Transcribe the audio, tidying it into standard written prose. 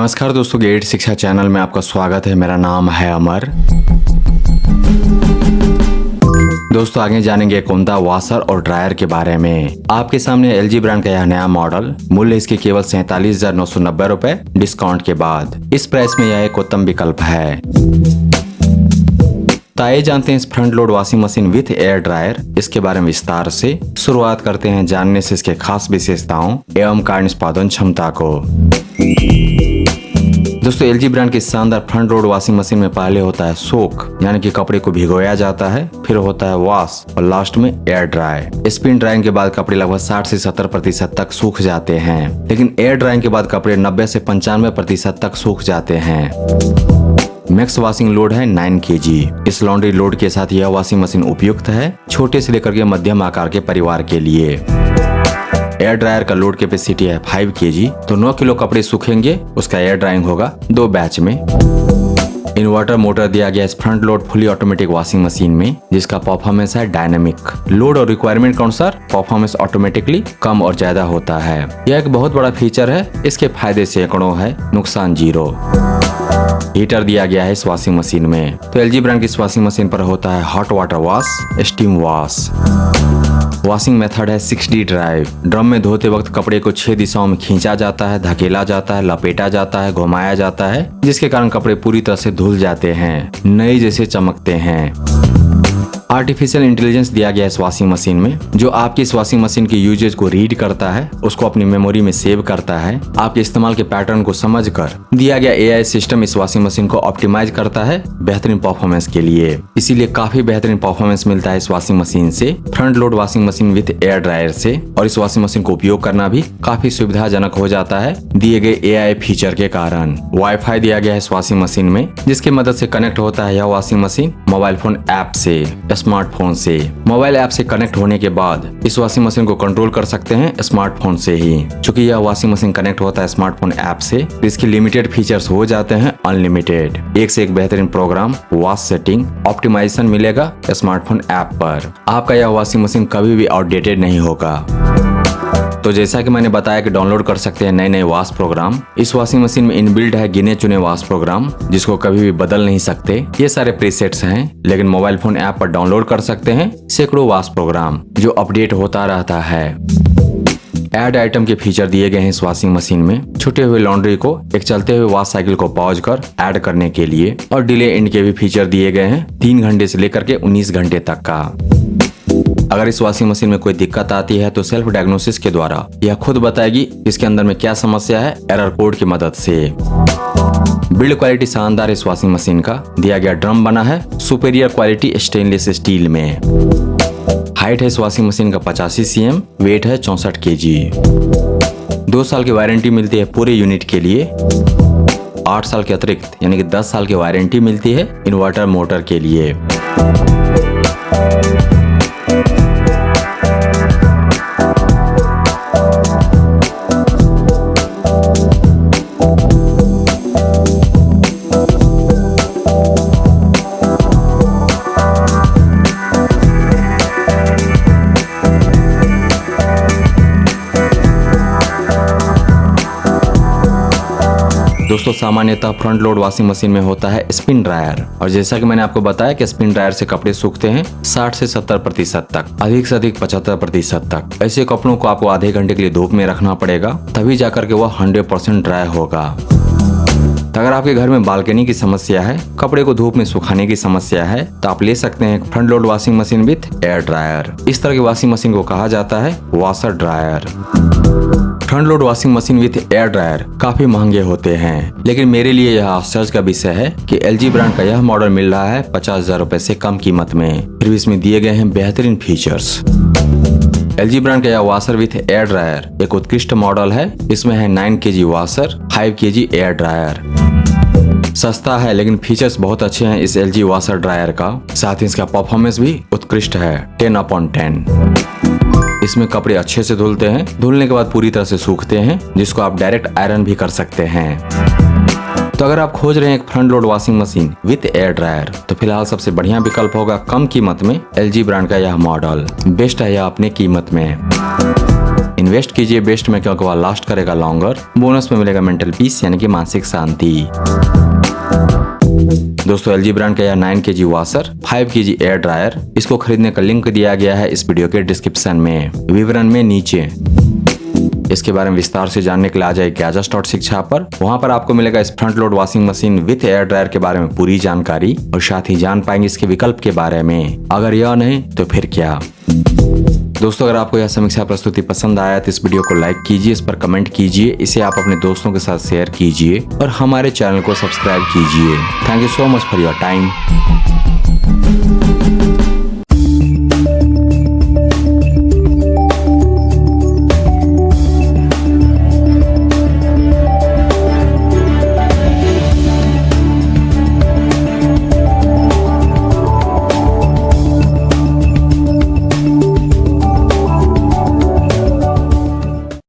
नमस्कार दोस्तों, गेट शिक्षा चैनल में आपका स्वागत है। मेरा नाम है अमर। दोस्तों आगे जानेंगे कोंदा वॉशर और ड्रायर के बारे में। आपके सामने एलजी ब्रांड का यह नया मॉडल। मूल्य इसके केवल 47,990 रुपए डिस्काउंट के बाद। इस प्राइस में यह एक उत्तम विकल्प है। तो आइए जानते हैं इस front load washing machine with air dryer इसके बारे में विस्तार से। शुरुआत करते हैं जानने से इसके खास विशेषताओं एवं कार्य निष्पादन क्षमता को। दोस्तों एलजी ब्रांड की शानदार फ्रंट लोड वॉशिंग मशीन में पहले होता है सोक, यानी कि कपड़े को भिगोया जाता है, फिर होता है वॉश और लास्ट में एयर ड्राई। स्पिन ड्राइंग के बाद कपड़े लगभग 60 से 70% तक सूख जाते हैं, लेकिन एयर ड्राइंग के बाद कपड़े 90 से 95% तक सूख जाते हैं। मैक्स वॉशिंग लोड है 9 kg। इस लॉन्ड्री लोड के साथ यह वॉशिंग मशीन उपयुक्त है छोटे से लेकर के मध्यम आकार के परिवार के लिए। एयर ड्रायर का लोड कैपेसिटी है 5 kg, तो 9 किलो कपड़े सूखेंगे। उसका एयर ड्राइंग होगा 2 बैच में। इन्वर्टर मोटर दिया गया इस front load fully automatic washing machine में, जिसका परफॉर्मेंस है डायनामिक। लोड और रिक्वायरमेंट के अनुसार परफॉर्मेंस ऑटोमेटिकली कम और ज्यादा होता है। यह एक बहुत बड़ा फीचर है। इसके फायदे सैकड़ों है, नुकसान 0। हीटर दिया गया है इस वॉशिंग मशीन में। तो एलजी ब्रांड की इस वॉशिंग मशीन पर होता है hot water wash, steam wash. Washing method है 6D ड्राइव। ड्रम में धोते वक्त कपड़े को 6 दिशाओं में खींचा जाता है, धकेला जाता है, लपेटा जाता है, घुमाया जाता है, जिसके कारण कपड़े पूरी तरह से धुल जाते हैं, नए जैसे चमकते हैं। आर्टिफिशियल इंटेलिजेंस दिया गया इस वॉशिंग मशीन में, जो आपकी इस वॉशिंग मशीन की यूजेज को रीड करता है, उसको अपनी मेमोरी में सेव करता है। आपके इस्तेमाल के पैटर्न को समझकर दिया गया एआई सिस्टम इस वॉशिंग मशीन को ऑप्टिमाइज करता है बेहतरीन परफॉर्मेंस के लिए। इसीलिए काफी बेहतरीन परफॉर्मेंस मिलता है इस वॉशिंग मशीन से, front load washing machine with air dryer से। और इस वॉशिंग मशीन को उपयोग करना भी काफी सुविधाजनक हो जाता है दिए गए एआई फीचर के कारण। वाईफाई दिया गया है इस वॉशिंग मशीन में, जिसकी मदद से कनेक्ट होता है यह washing machine mobile phone app से, स्मार्टफोन से। मोबाइल ऐप से कनेक्ट होने के बाद इस वॉशिंग मशीन को कंट्रोल कर सकते हैं स्मार्टफोन से ही। चूंकि यह वॉशिंग मशीन कनेक्ट होता है स्मार्टफोन ऐप से, तो इसके लिमिटेड फीचर्स हो जाते हैं अनलिमिटेड। एक से एक बेहतरीन प्रोग्राम, वॉश सेटिंग, ऑप्टिमाइजेशन मिलेगा स्मार्टफोन ऐप पर। आपका यह वॉशिंग मशीन कभी भी आउटडेटेड नहीं होगा। तो जैसा कि मैंने बताया कि डाउनलोड कर सकते हैं नए नए वॉश प्रोग्राम। इस वॉशिंग मशीन में इनबिल्ट है गिने चुने वॉश प्रोग्राम, जिसको कभी भी बदल नहीं सकते। ये सारे प्रीसेट्स हैं, लेकिन मोबाइल फोन ऐप पर डाउनलोड कर सकते हैं सैकड़ों वॉश प्रोग्राम, जो अपडेट होता रहता है। ऐड आइटम के फीचर दिए गए हैं इस वॉशिंग मशीन में। छूटे हुए लॉन्ड्री को एक चलते हुए वॉश साइकिल को पॉज कर ऐड करने के लिए, और डिले एंड के भी फीचर दिए गए हैं 3 घंटे से लेकर के 19 घंटे तक का। अगर इस वॉशिंग मशीन में कोई दिक्कत आती है तो सेल्फ डायग्नोसिस के द्वारा यह खुद बताएगी इसके अंदर में क्या समस्या है, एरर कोड की मदद से। बिल्ड क्वालिटी शानदार इस वॉशिंग मशीन का। दिया गया ड्रम बना है सुपीरियर क्वालिटी स्टेनलेस स्टील में। हाइट है इस वॉशिंग मशीन का 85 cm, वेट है 64 kg। 2 साल की वारंटी मिलती है पूरे यूनिट के लिए। 8 साल के अतिरिक्त यानी कि 10 साल की वारंटी मिलती है इन्वर्टर मोटर के लिए। दोस्तों सामान्यतः फ्रंट लोड वॉशिंग मशीन में होता है स्पिन ड्रायर, और जैसा कि मैंने आपको बताया कि स्पिन ड्रायर से कपड़े सूखते हैं 60 से 70% तक, अधिक से अधिक 75% तक। ऐसे कपड़ों को आपको आधे घंटे के लिए धूप में रखना पड़ेगा, तभी जाकर के वह 100% ड्राई होगा। तो अगर आपके घर में बालकनी की समस्या है, कपड़े को धूप में सुखाने की समस्या है, तो आप ले सकते हैं front load washing machine with air dryer. इस तरह की वॉशिंग मशीन को कहा जाता है washer dryer. Front load washing machine with air dryer काफी महंगे होते हैं, लेकिन मेरे लिए यह आश्चर्य का विषय है कि एलजी ब्रांड का यह मॉडल मिल रहा है 50,000 रुपए से कम कीमत में, फिर भी इसमें दिए गए हैं बेहतरीन फीचर्स। एलजी ब्रांड का यह वॉशर विथ एयर ड्रायर एक उत्कृष्ट मॉडल है। इसमें है 9 kg washer, 5 kg air dryer. सस्ता है लेकिन फीचर्स बहुत अच्छे हैं इस एलजी वॉशर ड्रायर का। साथ ही इसका परफॉर्मेंस भी उत्कृष्ट है 10/10। इसमें कपड़े अच्छे से धुलते हैं, धुलने के बाद पूरी तरह से सूखते हैं, जिसको आप डायरेक्ट आयरन भी कर सकते हैं। तो अगर आप खोज रहे हैं एक front load washing machine with air dryer, तो फिलहाल सबसे बढ़िया विकल्प होगा कम कीमत में एलजी ब्रांड का यह मॉडल। बेस्ट है यह अपने कीमत में। इन्वेस्ट कीजिए बेस्ट में क्योंकि वह लास्ट करेगा लॉन्गर। बोनस में मिलेगा मेंटल पीस यानी कि मानसिक शांति। दोस्तों LG ब्रांड का यह 9 kg washer, 5 kg air dryer, इसको खरीदने का लिंक दिया गया है इस वीडियो के डिस्क्रिप्शन में, विवरण में नीचे। इसके बारे में विस्तार से जानने के लिए आ जाए Gajas.शिक्षा पर। वहां पर आपको मिलेगा इस front load washing machine with air dryer के बारे में पूरी जानकारी और साथ ही जान पाएंगे इसके विकल्प के बारे में। अगर यह नहीं तो फिर क्या। दोस्तों अगर आपको यह समीक्षा प्रस्तुति पसंद आया तो इस वीडियो को लाइक कीजिए, इस पर कमेंट कीजिए, इसे आप अपने दोस्तों के साथ शेयर कीजिए और हमारे चैनल को सब्सक्राइब कीजिए। Thank you so much for your time.